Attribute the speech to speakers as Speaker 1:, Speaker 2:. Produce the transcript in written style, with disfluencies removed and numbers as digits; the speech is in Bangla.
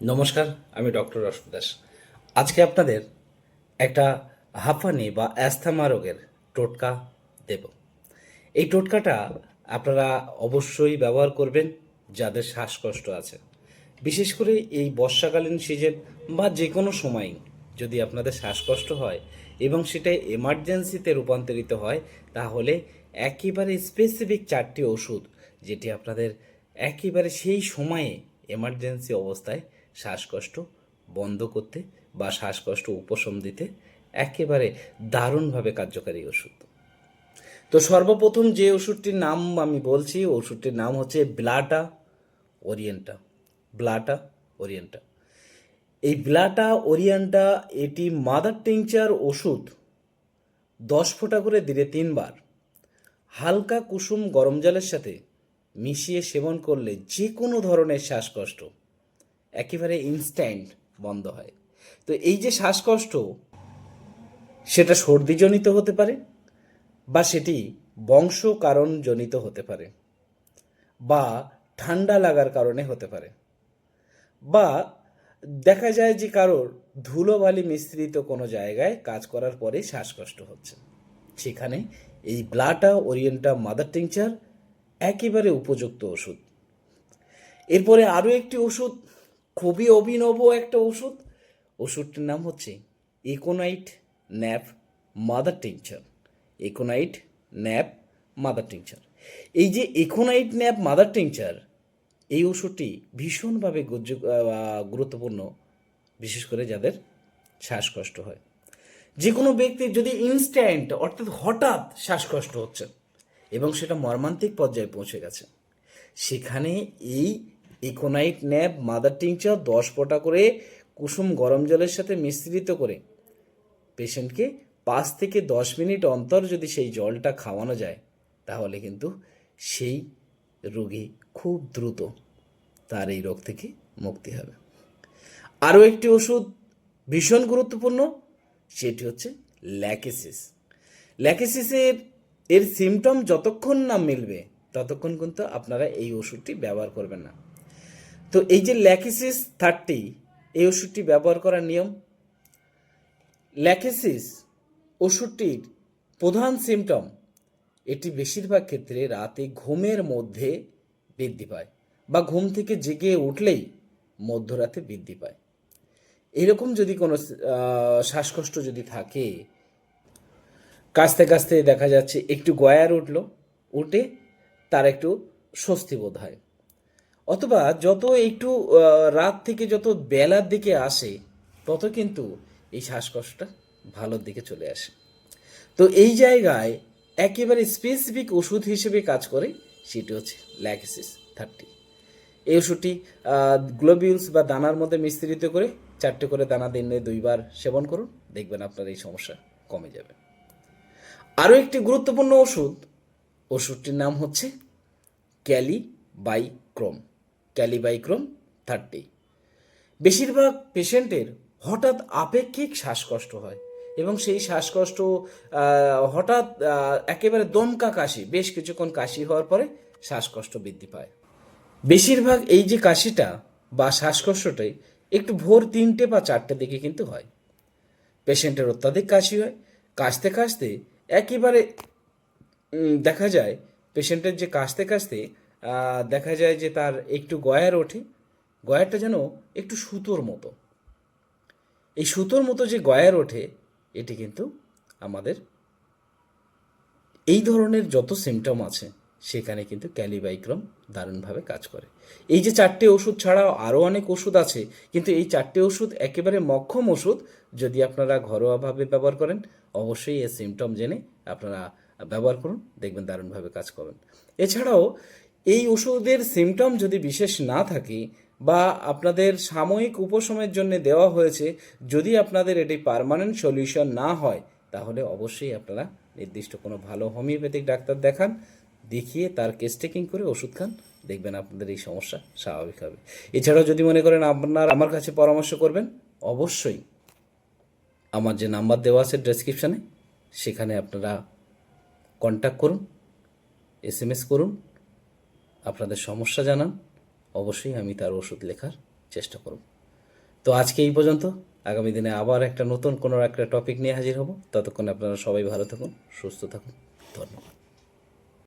Speaker 1: নমস্কার, আমি ডক্টর রশ্মি দাস। আজকে আপনাদের একটা হাঁপানি বা অ্যাস্থমা রোগের টোটকা দেব। এই টোটকাটা আপনারা অবশ্যই ব্যবহার করবেন যাদের শ্বাসকষ্ট আছে। বিশেষ করে এই বর্ষাকালীন সিজন বা যে কোনো সময়ই যদি আপনাদের শ্বাসকষ্ট হয় এবং সেটা এমার্জেন্সিতে রূপান্তরিত হয়, তাহলে একেবারে স্পেসিফিক 4টি ওষুধ, যেটি আপনাদের একেবারে সেই সময়ে এমার্জেন্সি অবস্থায় শ্বাসকষ্ট বন্ধ করতে বা শ্বাসকষ্ট উপশম দিতে একেবারে দারুণভাবে কার্যকারী ওষুধ। তো সর্বপ্রথম যে ওষুধটির নাম আমি বলছি, ওষুধটির নাম হচ্ছে ব্লাটা ওরিয়েন্টা। ব্লাটা ওরিয়েন্টা। এই ব্লাটা ওরিয়েন্টা এটি মাদার টিংচার ওষুধ। 10 ফোঁটা করে দিনে 3 বার হালকা কুসুম গরম জলের সাথে মিশিয়ে সেবন করলে যে কোনো ধরনের শ্বাসকষ্ট একেবারে ইনস্ট্যান্ট বন্ধ হয়। তো এই যে শ্বাসকষ্ট, সেটা সর্দিজনিত হতে পারে বা সেটি বংশ কারণজনিত হতে পারে বা ঠান্ডা লাগার কারণে হতে পারে, বা দেখা যায় যে কারোর ধুলোবালি মিশ্রিত কোনো জায়গায় কাজ করার পরে শ্বাসকষ্ট হচ্ছে। সেখানে এই ব্লাটা ওরিয়েন্টা মাদার টিংচার একেবারে উপযুক্ত ওষুধ। এরপরে আরও একটি ওষুধ, খুবই অভিনব একটা ওষুধ। ওষুধটির নাম হচ্ছে aconite nap mother tincture. Aconite nap mother tincture. এই যে ইকোনাইট ন্যাপ মাদার টিংচার, এই ওষুধটি ভীষণভাবে গুরুত্বপূর্ণ, বিশেষ করে যাদের শ্বাসকষ্ট হয়। যে কোনো ব্যক্তির যদি ইনস্ট্যান্ট অর্থাৎ হঠাৎ শ্বাসকষ্ট হচ্ছে এবং সেটা মর্মান্তিক পর্যায়ে পৌঁছে গেছে, সেখানে এই ইকোনাইট ন্যাপ মাদার টিংচার 10 ফোঁটা করে কুসুম গরম জলের সাথে মিশ্রিত করে পেশেন্টকে 5 থেকে 10 মিনিট অন্তর যদি সেই জলটা খাওয়ানো যায়, তাহলে কিন্তু সেই রোগী খুব দ্রুত তার এই রোগ থেকে মুক্তি হবে। আরও একটি ওষুধ ভীষণ গুরুত্বপূর্ণ, সেটি হচ্ছে ল্যাকেসিস। ল্যাকেসিসের সিমটম যতক্ষণ না মিলবে ততক্ষণ কিন্তু আপনারা এই ওষুধটি ব্যবহার করবেন না। তো এই যে ল্যাকেসিস 30, এই ওষুধটি ব্যবহার করার নিয়ম: ল্যাকেসিস ওষুধটির প্রধান সিমটম, এটি বেশিরভাগ ক্ষেত্রে রাতে ঘুমের মধ্যে বৃদ্ধি পায় বা ঘুম থেকে জেগে উঠলেই মধ্যরাতে বৃদ্ধি পায়। এরকম যদি কোনো শ্বাসকষ্ট যদি থাকে, কাশতে কাশতে দেখা যাচ্ছে একটু গয়ার উঠে তার একটু স্বস্তি বোধ হয়, অথবা যত একটু রাত থেকে যত বেলার দিকে আসে তত কিন্তু এই শ্বাসকষ্টটা ভালোর দিকে চলে আসে। তো এই জায়গায় একেবারে স্পেসিফিক ওষুধ হিসেবে কাজ করে, সেটি হচ্ছে ল্যাকেসিস 30। এই ওষুধটি গ্লোবিউলস বা দানার মধ্যে মিশ্রিত করে 4টে করে দানা দিনে 2 বার সেবন করুন, দেখবেন আপনার এই সমস্যা কমে যাবে। আরও একটি গুরুত্বপূর্ণ ওষুধ, ওষুধটির নাম হচ্ছে ক্যালিবাইক্রোম। ক্যালিবাইক্রোম 30। বেশিরভাগ পেশেন্টের হঠাৎ আপেক্ষিক শ্বাসকষ্ট হয় এবং সেই শ্বাসকষ্ট হঠাৎ একেবারে দমকা কাশি, বেশ কিছুক্ষণ কাশি হওয়ার পরে শ্বাসকষ্ট বৃদ্ধি পায়। বেশিরভাগ এই যে কাশিটা বা শ্বাসকষ্টটাই একটু ভোর 3টে বা 4টের দিকে কিন্তু হয়। পেশেন্টের অত্যাধিক কাশি হয়, কাশতে কাশতে একেবারে দেখা যায় পেশেন্টের যে কাশতে কাশতে দেখা যায় যে তার একটু গয়ার ওঠে, গয়ারটা যেন একটু সুতোর মতো। এই সুতোর মতো যে গয়ার ওঠে, এটি কিন্তু আমাদের এই ধরনের যত সিমটম আছে সেখানে কিন্তু ক্যালিবাইক্রম দারুণভাবে কাজ করে। এই যে 4টে ওষুধ ছাড়াও আরও অনেক ওষুধ আছে, কিন্তু এই 4টে ওষুধ একেবারে মক্ষম ওষুধ। যদি আপনারা ঘরোয়াভাবে ব্যবহার করেন, অবশ্যই এর সিমটম জেনে আপনারা ব্যবহার করুন, দেখবেন দারুণভাবে কাজ করবেন। এছাড়াও এই ওষুধের সিমটম যদি বিশেষ না থাকে বা আপনাদের সাময়িক উপশমের জন্য দেওয়া হয়েছে, যদি আপনাদের এটি পার্মানেন্ট সলিউশন না হয়, তাহলে অবশ্যই আপনারা নির্দিষ্ট কোনো ভালো হোমিওপ্যাথিক ডাক্তার দেখান, দেখিয়ে তার কেস টেকিং করে ওষুধ খান, দেখবেন আপনাদের এই সমস্যা স্বাভাবিক হবে। এছাড়াও যদি মনে করেন আপনার আমার কাছে পরামর্শ করবেন, অবশ্যই আমার যে নাম্বার দেওয়া আছে ডেসক্রিপশানে, সেখানে আপনারা কন্ট্যাক্ট করুন, SMS করুন, আপনাদের সমস্যা জানান, অবশ্যই আমি তার ওষুধ লেখার চেষ্টা করব। তো আজকে এই পর্যন্ত। আগামী দিনে আবার একটা নতুন কোনো একটা টপিক নিয়ে হাজির হব। ততক্ষণ আপনারা সবাই ভালো থাকুন, সুস্থ থাকুন। ধন্যবাদ।